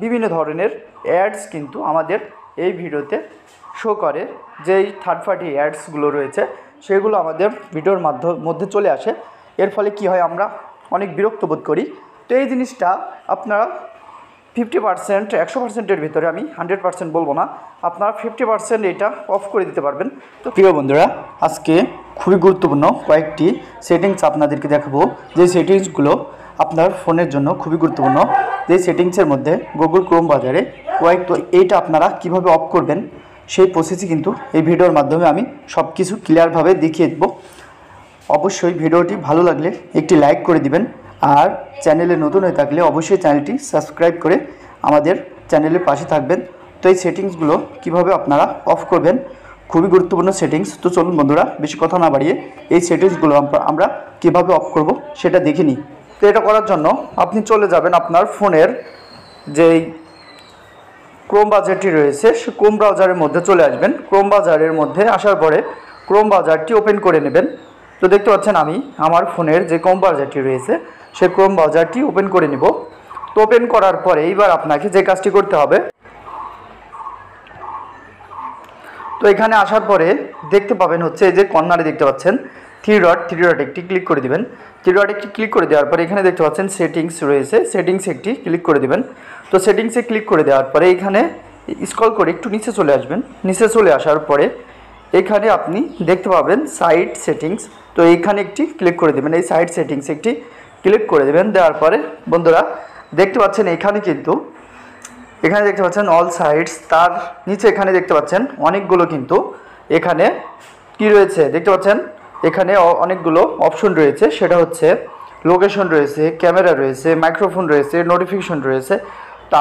বিভিন্ন ধরনের অ্যাডস কিন্তু আমাদের এই ভিডিওতে শো করে। যেই থার্ড পার্টি অ্যাডসগুলো রয়েছে সেগুলো আমাদের ভিডিওর মধ্যে চলে আসে। এর ফলে কি হয়, আমরা অনেক বিরক্ত বোধ করি। তো এই জিনিসটা আপনারা 50%, 100%-এর ভিতরে, আমি 100% বলবো না, আপনারা 50% এটা অফ করে দিতে পারবেন। তো প্রিয় বন্ধুরা, আজকে খুবই গুরুত্বপূর্ণ কয়েকটি সেটিংস আপনাদেরকে দেখাবো, যে সেটিংসগুলো আপনার ফোনের জন্য খুবই গুরুত্বপূর্ণ। যে সেটিংসের মধ্যে গুগল ক্রোম বাজারে এইটা আপনারা কিভাবে অফ করবেন সেই প্রসেসই কিন্তু এই ভিডিওর মাধ্যমে আমি সব কিছু ক্লিয়ারভাবে দেখিয়ে দেবো। অবশ্যই ভিডিওটি ভালো লাগলে একটি লাইক করে দিবেন, আর চ্যানেলে নতুন হয়ে থাকলে অবশ্যই চ্যানেলটি সাবস্ক্রাইব করে আমাদের চ্যানেলের পাশে থাকবেন। তো এই সেটিংসগুলো কিভাবে আপনারা অফ করবেন, খুবই গুরুত্বপূর্ণ সেটিংস। তো চলুন বন্ধুরা, বেশি কথা না বাড়িয়ে এই সেটিংসগুলো আমরা কিভাবে অফ করব সেটা দেখে নিই। তো এটা করার জন্য আপনি চলে যাবেন আপনার ফোনের যেই ক্রোম ব্রাউজারটি রয়েছে, সে ক্রোম ব্রাউজারের মধ্যে চলে আসবেন। ক্রোম ব্রাউজারের মধ্যে আসার পরে ক্রোম ব্রাউজারটি ওপেন করে নেবেন। তো দেখতে পাচ্ছেন আমি আমার ফোনের যে ক্রোম ব্রাউজারটি রয়েছে সেই ক্রোম ব্রাউজারটি ওপেন করে নিব। তো ওপেন করার পরে এইবার আপনাকে যে কাজটি করতে হবে, তো এখানে আসার পরে দেখতে পাবেন হচ্ছে এই যে কর্নারে দেখতে পাচ্ছেন থ্রি ডট একটি ক্লিক করে দিবেন। থ্রি ডট একটি ক্লিক করে দেওয়ার পরে এখানে দেখতে পাচ্ছেন সেটিংস রয়েছে, সেটিংসে একটি ক্লিক করে দিবেন। তো সেটিংসে ক্লিক করে দেওয়ার পরে এখানে স্ক্রল করে একটু নিচে চলে আসবেন। নিচে চলে আসার পরে এখানে আপনি দেখতে পাবেন সাইট সেটিংস। তো এইখানে একটি ক্লিক করে দেবেন, এই সাইট সেটিংসে একটি ক্লিক করে দেবেন। দেওয়ার পরে বন্ধুরা দেখতে পাচ্ছেন এখানে দেখতে পাচ্ছেন অল সাইটস, তার নিচে এখানে দেখতে পাচ্ছেন অনেকগুলো কিন্তু এখানে কি রয়েছে দেখতে পাচ্ছেন, এখানে অনেকগুলো অপশন রয়েছে। সেটা হচ্ছে লোকেশন রয়েছে, ক্যামেরা রয়েছে, মাইক্রোফোন রয়েছে, নোটিফিকেশন রয়েছে। তো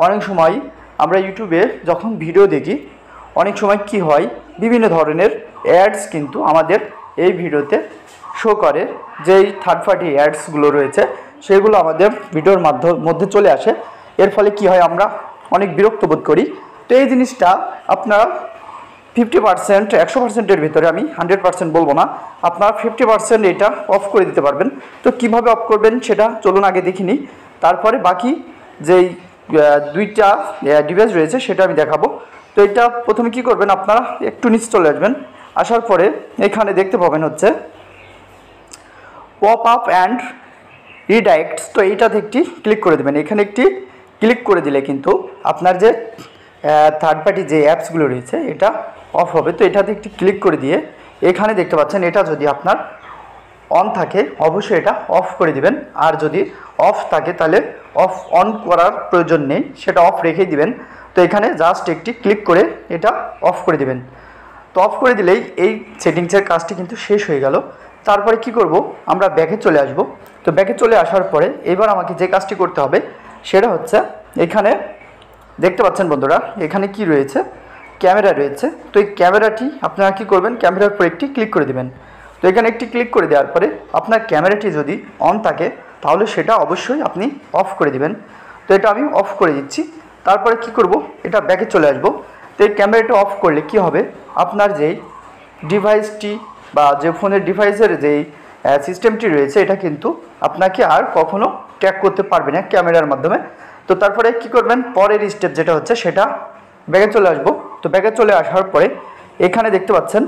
অনেক সময় আমরা ইউটিউবে যখন ভিডিও দেখি, অনেক সময় কি হয়, বিভিন্ন ধরনের অ্যাডস কিন্তু আমাদের এই ভিডিওতে শো করে। যেই থার্ড পার্টি অ্যাডসগুলো রয়েছে সেগুলো আমাদের ভিডিওর মধ্যে চলে আসে। এর ফলে কি হয়, আমরা অনেক বিরক্ত বোধ করি। তো এই জিনিসটা আপনারা 50%, 100%-এর ভিতরে, আমি 100% বলবো না, আপনারা 50% এটা অফ করে দিতে পারবেন। তো কিভাবে অফ করবেন সেটা চলুন আগে দেখিনি, তারপরে বাকি যেই দুইটা ডিভাইস রয়েছে সেটা আমি দেখাবো। তো এটা প্রথমে কি করবেন, আপনারা একটু নিচে চলে আসবেন। আসার পরে এখানে দেখতে পাবেন হচ্ছে পপ আপ অ্যান্ড রিডাইরেক্টস। তো এইটাতে একটি ক্লিক করে দেবেন। এখানে একটি ক্লিক করে দিলে কিন্তু আপনার যে থার্ড পার্টি যে অ্যাপসগুলো রয়েছে এটা অফ হবে। তো এটাতে একটি ক্লিক করে দিয়ে এখানে দেখতে পাচ্ছেন, এটা যদি আপনার অন থাকে অবশ্যই এটা অফ করে দিবেন, আর যদি অফ থাকে তাহলে অন করার প্রয়োজন নেই, সেটা অফ রেখেই দিবেন। তো এখানে জাস্ট একটি ক্লিক করে এটা অফ করে দিবেন। তো অফ করে দিলেই এই সেটিংসের কাজটি কিন্তু শেষ হয়ে গেল। তারপরে কি করব, আমরা ব্যাকে চলে আসব। তো ব্যাকে চলে আসার পরে এবার আমাকে যে কাজটি করতে হবে সেটা হচ্ছে, এখানে দেখতে পাচ্ছেন বন্ধুরা এখানে কি রয়েছে, ক্যামেরা রয়েছে। তো এই ক্যামেরাটি আপনারা কি করবেন, ক্যামেরার উপর একটি ক্লিক করে দেবেন। তো এখানে একটি ক্লিক করে দেওয়ার পরে আপনার ক্যামেরাটি যদি অন থাকে তাহলে সেটা অবশ্যই আপনি অফ করে দিবেন। তো এটা আমি অফ করে দিচ্ছি। তারপরে কি করব, এটা ব্যাকে চলে আসব। তো এই ক্যামেরাটা অফ করলে কি হবে, আপনার যেই ডিভাইসটি বা যে ফোনের ডিভাইসের যেই সিস্টেমটি রয়েছে এটা কিন্তু আপনাকে আর কখনো ট্র্যাক করতে পারবে না ক্যামেরার মাধ্যমে। তো তারপরে কি করবেন, পরের স্টেপ যেটা হচ্ছে সেটা ব্যাকে চলে আসব। তো ব্যাকে চলে আসার পরে এখানে দেখতে পাচ্ছেন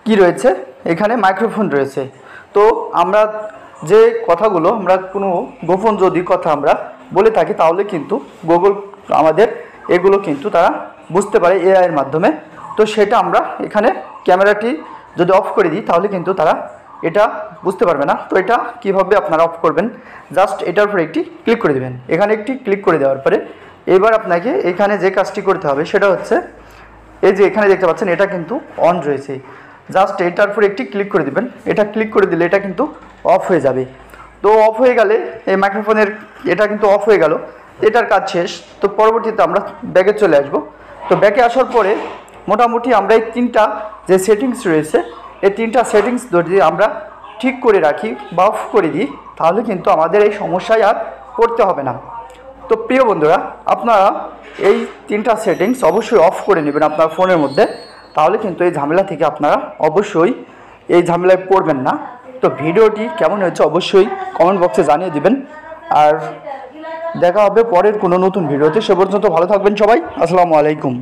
কি রয়েছে, এখানে মাইক্রোফোন রয়েছে। তো আমরা যে কথাগুলো, আমরা কোনো গোপন যদি কথা আমরা বলে থাকি তাহলে কিন্তু গুগল আমাদের এগুলো কিন্তু তারা বুঝতে পারে এআইয়ের মাধ্যমে। তো সেটা আমরা এখানে ক্যামেরাটি যদি অফ করে দিই তাহলে কিন্তু তারা এটা বুঝতে পারবে না। তো এটা কিভাবে আপনারা অফ করবেন, জাস্ট এটার উপরে একটি ক্লিক করে দেবেন। এখানে একটি ক্লিক করে দেওয়ার পরে এবার আপনাকে এখানে যে কাজটি করতে হবে সেটা হচ্ছে, এই যে এখানে দেখতে পাচ্ছেন এটা কিন্তু অন রয়েছে, জাস্ট এটার উপরে একটি ক্লিক করে দেবেন। এটা ক্লিক করে দিলে এটা কিন্তু অফ হয়ে যাবে। তো অফ হয়ে গেলে এই মাইক্রোফোনের এটা কিন্তু অফ হয়ে গেল, এটার কাজ শেষ। তো পরবর্তীতে আমরা ব্যাকে চলে আসব। তো ব্যাকে আসার পরে মোটামুটি আমরা এই তিনটা যে সেটিংস রয়েছে এই তিনটা সেটিংস যদি আমরা ঠিক করে রাখি বা অফ করে দিই তাহলে কিন্তু আমাদের এই সমস্যায় আর পড়তে হবে না। তো প্রিয় বন্ধুরা, আপনারা এই তিনটা সেটিংস অবশ্যই অফ করে নেবেন আপনার ফোনের মধ্যে, তাহলে কিন্তু এই ঝামেলা থেকে আপনারা অবশ্যই এই ঝামেলায় পড়বেন না। তো ভিডিওটি কেমন হয়েছে অবশ্যই কমেন্ট বক্সে জানিয়ে দিবেন। আর দেখা হবে পরের কোনো নতুন ভিডিওতে। সে পর্যন্ত ভালো থাকবেন সবাই। আসসালামু আলাইকুম।